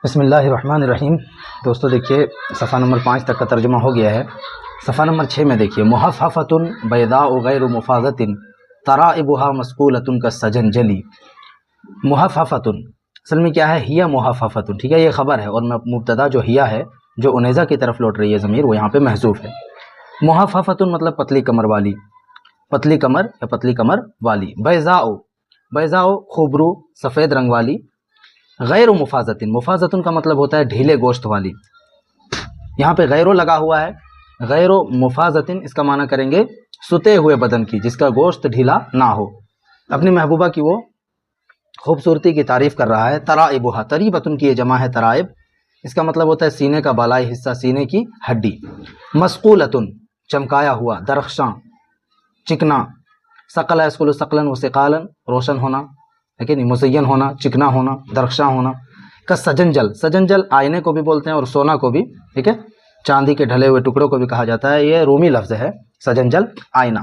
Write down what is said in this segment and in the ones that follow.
بسم اللہ الرحمن الرحیم۔ دوستو دیکھیے صفحہ نمبر 5 تک کا ترجمہ ہو گیا ہے۔ صفحہ نمبر 6 میں دیکھیے محففۃ بیضاء غیر مفاضۃ ترائبها مسقولۃ کالسجنجلی۔ محففۃ اصل میں کیا ہے؟ ہی محففۃ، ٹھیک ہے، یہ خبر ہے اور مبتدا جو ہیا ہے جو انیزہ کی طرف لوٹ رہی ہے ضمیر، وہ یہاں پہ محذوف ہے۔ محففۃ مطلب پتلی کمر والی، پتلی کمر یا پتلی کمر والی۔ بیضاء، بیضاء خوبرو سفید رنگ والی۔ غیر مفاضتن، مفاضتن کا مطلب ہوتا ہے ڈھیلے گوشت والی، یہاں پہ غیرو لگا ہوا ہے۔ غیر مفاضتن اس کا معنی کریں گے ستے ہوئے بدن کی، جس کا گوشت ڈھیلا نہ ہو۔ اپنی محبوبہ کی وہ خوبصورتی کی تعریف کر رہا ہے۔ ترائبها، تریبتن کی یہ جمع ہے ترائب، اس کا مطلب ہوتا ہے سینے کا بالائی حصہ، سینے کی ہڈی۔ مسقولتن چمکایا ہوا، درخشاں، چکنا۔ ثقل یثقل ثقلا وثقالا، روشن ہونا، لیکن مزین ہونا، چکنا ہونا، درخشاں ہونا۔ کا سجنجل، سجنجل آئینے کو بھی بولتے ہیں اور سونا کو بھی، ٹھیک ہے، چاندی کے ڈھلے ہوئے ٹکڑوں کو بھی کہا جاتا ہے۔ یہ رومی لفظ ہے سجنجل، آئینہ۔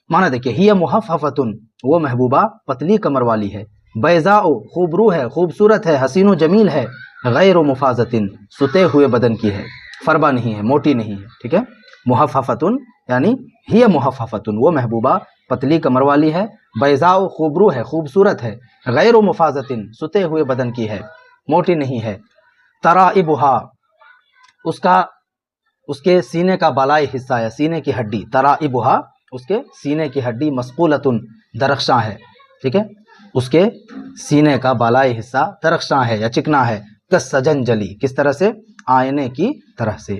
معنی دیکھیے ہی محففتن، وہ محبوبہ پتلی کمر والی ہے۔ بیضاء خوبرو ہے، خوبصورت ہے، حسین و جمیل ہے۔ غیر مفاضتن ستے ہوئے بدن کی ہے، فربا نہیں ہے، موٹی نہیں ہے، ٹھیک ہے۔ محففتن یعنی ہی محففتن، وہ محبوبہ پتلی کمر والی ہے۔ بیضاء خوبرو ہے، خوبصورت ہے۔ غیر مفاضتن ستے ہوئے بدن کی ہے، موٹی نہیں ہے۔ ترائبها اس کے سینے کا بالائی حصہ ہے، سینے کی ہڈی۔ ترائبها اس کے سینے کی ہڈی۔ مسقولتن درخشاں ہے، ٹھیک ہے، اس کے سینے کا بالائی حصہ درخشاں ہے یا چکنا ہے۔ کالسجنجلی کس طرح سے؟ آئینے کی طرح سے۔